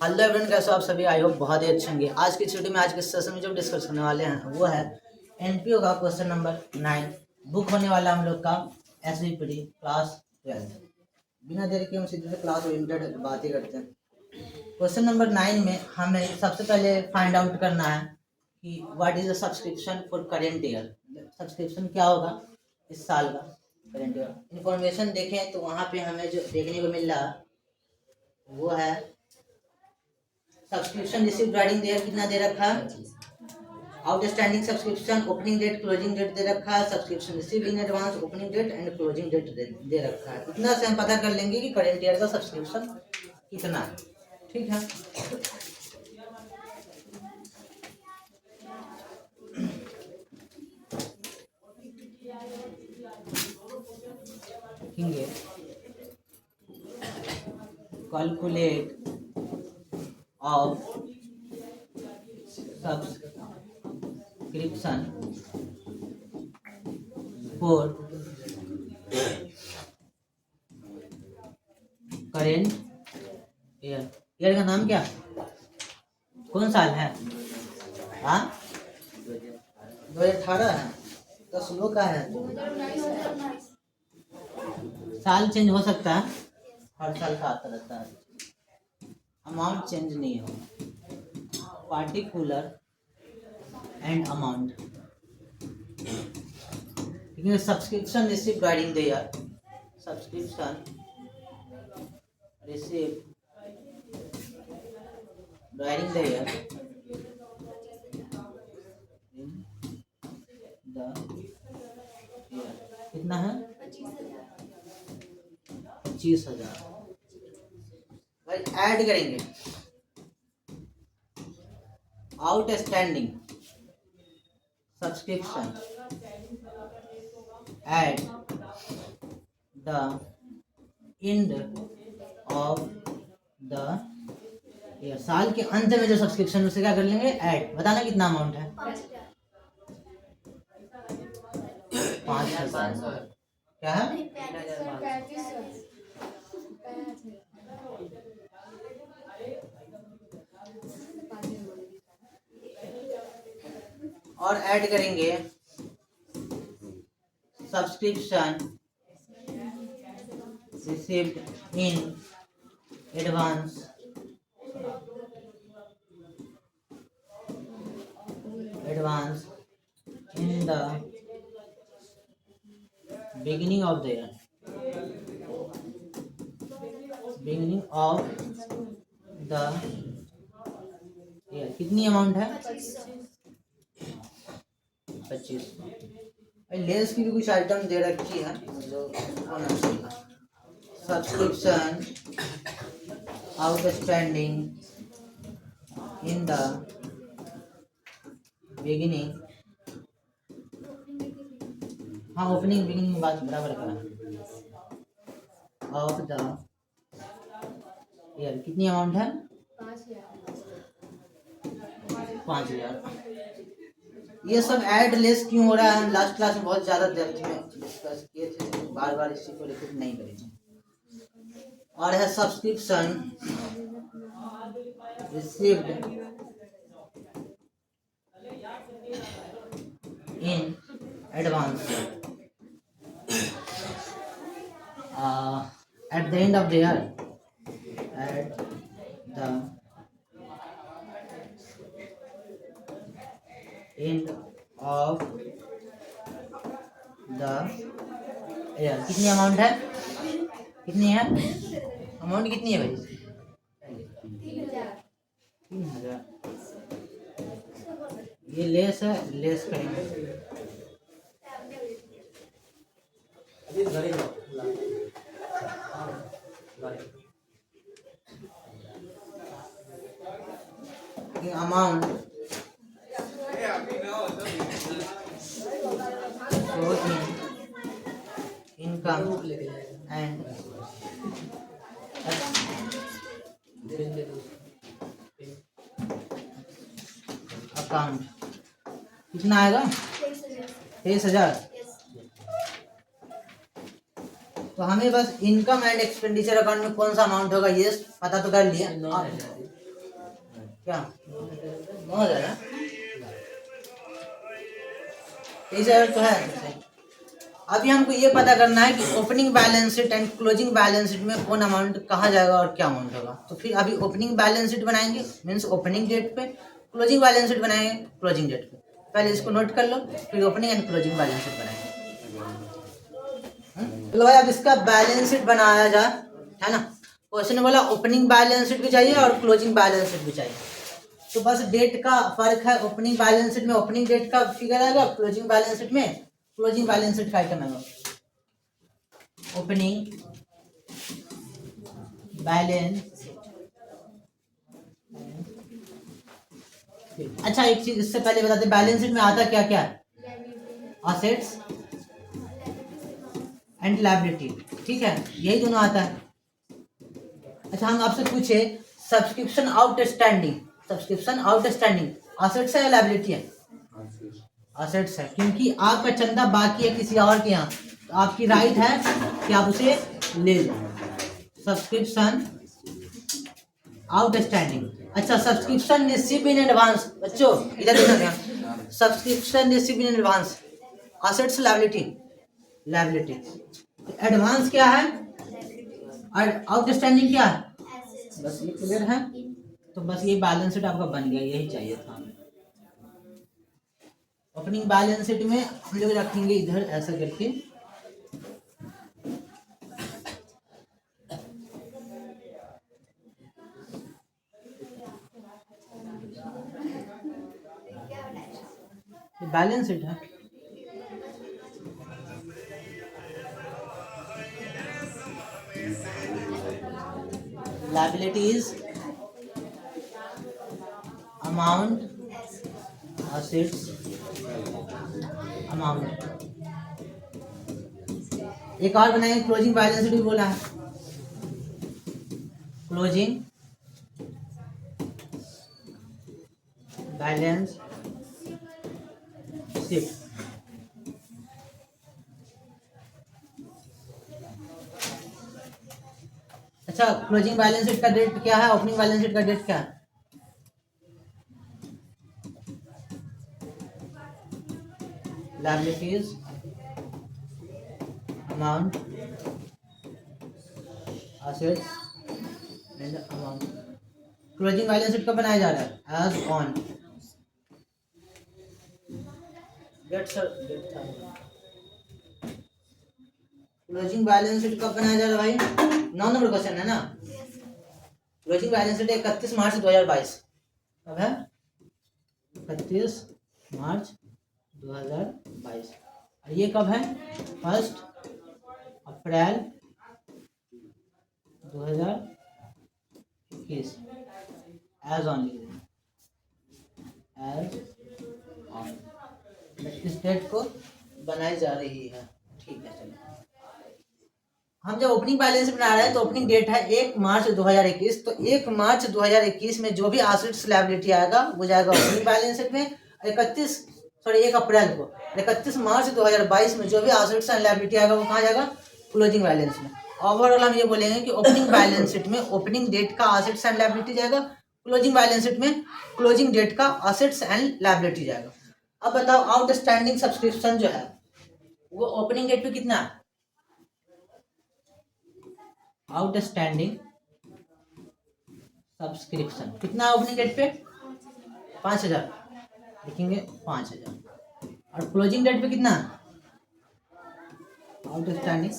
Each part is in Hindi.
हेलो एवरीवन, कैसे हो आप सभी। आई होप बहुत ही अच्छे होंगे। आज की छुट्टी में आज के सेशन में जो डिस्कस करने वाले हैं वो है एनपीओ का क्वेश्चन नंबर 9। बुक होने वाला हम लोग का एसवीपीटी क्लास 12। बिना देर के हम सीधे क्लास ओरिएंटेड बात ही करते हैं। क्वेश्चन नंबर 9 में हमें सबसे पहले फाइंड आउट करना है कि what is the subscription for current year. Subscription क्या होगा इस साल का करेंट ईयर। इंफॉर्मेशन देखें तो वहाँ पे हमें जो देखने को मिल रहा वो है सब्सक्रिप्शन रिसीव राइडिंग दे कितना दे रखा है, outstanding subscription opening date closing date दे रखा है, subscription receive in advance opening date and closing date दे रखा है। इतना से हम पता कर लेंगे कि करेंट ईयर का सब्सक्रिप्शन कितना है। ठीक है, calculate of subscription for current year. Year का नाम क्या, कौन साल है? हाँ 2018 है। 10 लोग का है, साल चेंज हो सकता है, हर साल का आता रहता है, अमाउंट चेंज नहीं हो। पार्टिकुलर एंड अमाउंट, ठीक है। Subscription receive guiding the year, subscription receive guiding the year the year कितना है? 25,000। भाई ऐड करेंगे outstanding subscription at the end of the year. साल के अंत में जो सब्सक्रिप्शन उसे क्या कर लेंगे, ऐड। बताना कितना अमाउंट है? 5,000। क्या है? और ऐड करेंगे subscription received in advance in the beginning of the year, beginning of the year। कितनी अमाउंट है? 25। लेस की भी कुछ आइटम दे रखी है जो होना चाहिए। Subscription outstanding in the beginning, हाँ ओपनिंग बिगिनिंग बात बराबर करा, ऑफ द ईयर। कितनी अमाउंट है? 5,000। ये सब ऐड लेस क्यों हो रहा है, हम लास्ट क्लास में बहुत ज़्यादा डेप्थ में डिस्कस किए थे, बार बार इसी को रिपीट नहीं करेंगे। और है subscription received in advance at the end of the year, at the end of the year। कितनी अमाउंट है? कितनी है अमाउंट? कितनी है भाई? 3,000। ये लेस है, लेस करेंगे। अमाउंट इनकम एंड अकाउंट कितना आएगा? 23,000। तो हमें बस इनकम एंड एक्सपेंडिचर अकाउंट में कौन सा अमाउंट होगा ये पता तो कर लिया। क्या बहुत ज़्यादा 23,000 तो है। अभी हमको ये पता करना है कि opening balance sheet and closing balance sheet में कौन अमाउंट कहाँ जाएगा और क्या अमाउंट होगा। तो फिर अभी ओपनिंग बैलेंस शीट बनाएंगे मीन्स ओपनिंग डेट पे, क्लोजिंग बैलेंस शीट बनाएंगे क्लोजिंग डेट पे। पहले इसको नोट कर लो, फिर opening and closing balance sheet बनाएंगे। चलो भाई अब इसका बैलेंस शीट बनाया जाए, है ना। क्वेश्चन ने बोला ओपनिंग बैलेंस शीट भी चाहिए और क्लोजिंग बैलेंस शीट भी चाहिए। तो बस डेट का फर्क है, ओपनिंग बैलेंस शीट में ओपनिंग डेट का फिगर आएगा, क्लोजिंग बैलेंस शीट में क्लोजिंग बैलेंस शीट का आइटम आएगा। Opening balance. अच्छा एक चीज इससे पहले बताते, बैलेंस शीट में आता क्या क्या है, असेट्स एंड लायबिलिटी, ठीक है, यही दोनों आता है। अच्छा हम आपसे पूछे subscription outstanding, subscription outstanding assets है या लायबिलिटी है? असेट्स है, क्योंकि आपका चंदा बाकी है किसी और के यहाँ, तो आपकी राइट है कि आप उसे ले लो। Subscription outstanding. अच्छा सब्सक्रिप्शन रिसीव इन एडवांस, बच्चों इधर देखना, subscription receive in advance assets liability, liability. Advance क्या है और आउटस्टैंडिंग क्या है, बस ये क्लियर है। तो बस ये बैलेंस शीट आपका बन गया, यही चाहिए था। ओपनिंग बैलेंस शीट में हम लोग रखेंगे इधर ऐसा करके, बैलेंस शीट है। liabilities amount assets amount। एक और बनाएंगे क्लोजिंग बैलेंस शीट भी बोला है, क्लोजिंग बैलेंस शीट। अच्छा क्लोजिंग बैलेंस शीट का डेट क्या है, ओपनिंग बैलेंस शीट का डेट क्या है? liabilities amount assets and amount। Closing balance sheet कब बनाया जा रहा है, as on closing balance sheet कब बनाया जा रहा है भाई, 9 नंबर क्वेश्चन है ना। क्लोजिंग बैलेंस शीट 31 मार्च 2022 कब है, 31 मार्च 2022। और ये कब है, 1 अप्रैल 2021 एज ऑन, एज ऑन इस डेट को बनाई जा रही है, ठीक है। चलो हम जब ओपनिंग बैलेंस बना रहे हैं तो ओपनिंग डेट है 1 मार्च 2021, तो 1 मार्च 2021 में जो भी एसेट्स लायबिलिटी आएगा वो जाएगा ओपनिंग बैलेंस शीट में। 1 अप्रैल को 31 मार्च 2022 में जो भी एसेट्स एंड लायबिलिटी आएगा वो कहाँ जाएगा, क्लोजिंग बैलेंस में। ओवरऑल हम ये बोलेंगे कि ओपनिंग बैलेंस शीट में ओपनिंग डेट का एसेट्स एंड लायबिलिटी जाएगा, क्लोजिंग बैलेंस शीट में क्लोजिंग डेट का एसेट्स एंड लायबिलिटी जाएगा। अब बताओ आउटस्टैंडिंग सब्सक्रिप्शन जो है वो ओपनिंग डेट पे कितना है, आउटस्टैंडिंग सब्सक्रिप्शन कितना है ओपनिंग डेट पे, 5,000 लिखेंगे 5,000। और क्लोजिंग डेट पे कितना, आउटस्टैंडिंग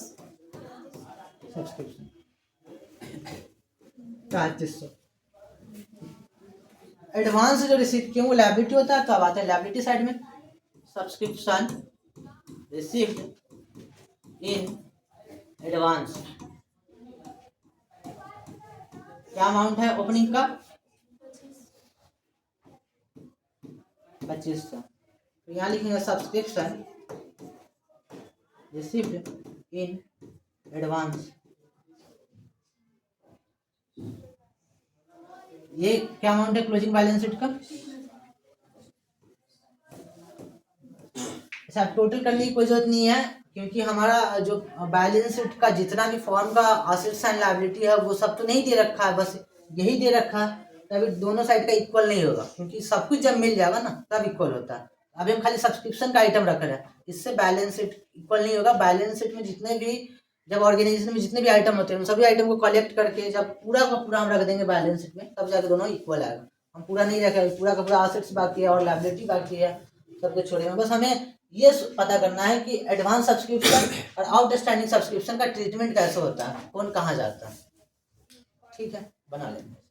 सब्सक्रिप्शन 3,500। एडवांस जो रिसीव किए वो लायबिलिटी होता है, तो अब आते हैं लायबिलिटी साइड में, सब्सक्रिप्शन रिसीव्ड इन एडवांस। क्या अमाउंट है ओपनिंग का, 2500। तो यहाँ लिखेंगे सब्सक्रिप्शन रिसीव्ड इन एडवांस। ये क्या अमाउंट है क्लोजिंग बैलेंस शीट का। अच्छा टोटल करने की कोई जरूरत नहीं है, क्योंकि हमारा जो बैलेंस शीट का जितना भी फॉर्म का असेट्स एंड लायबिलिटी है वो सब तो नहीं दे रखा है, बस यही दे रखा है। तभी दोनों साइड का इक्वल नहीं होगा, क्योंकि सब कुछ जब मिल जाएगा ना तब इक्वल होता है। अभी हम खाली सब्सक्रिप्शन का आइटम रख रहे हैं, इससे बैलेंस शीट इक्वल नहीं होगा। बैलेंस शीट में जितने भी जब ऑर्गेनाइजेशन में जितने भी आइटम होते हैं उन सभी आइटम को कलेक्ट करके जब पूरा का पूरा हम रख देंगे बैलेंस शीट में, तब जाकर दोनों इक्वल आएगा। हम पूरा नहीं रखे, पूरा का पूरा एसेट्स बाकी है और लायबिलिटी बाकी है, सब कुछ छोड़ेंगे। बस हमें ये पता करना है कि एडवांस सब्सक्रिप्शन और आउटस्टैंडिंग सब्सक्रिप्शन का ट्रीटमेंट कैसे होता है, कौन कहाँ जाता है। ठीक है, बना लेंगे।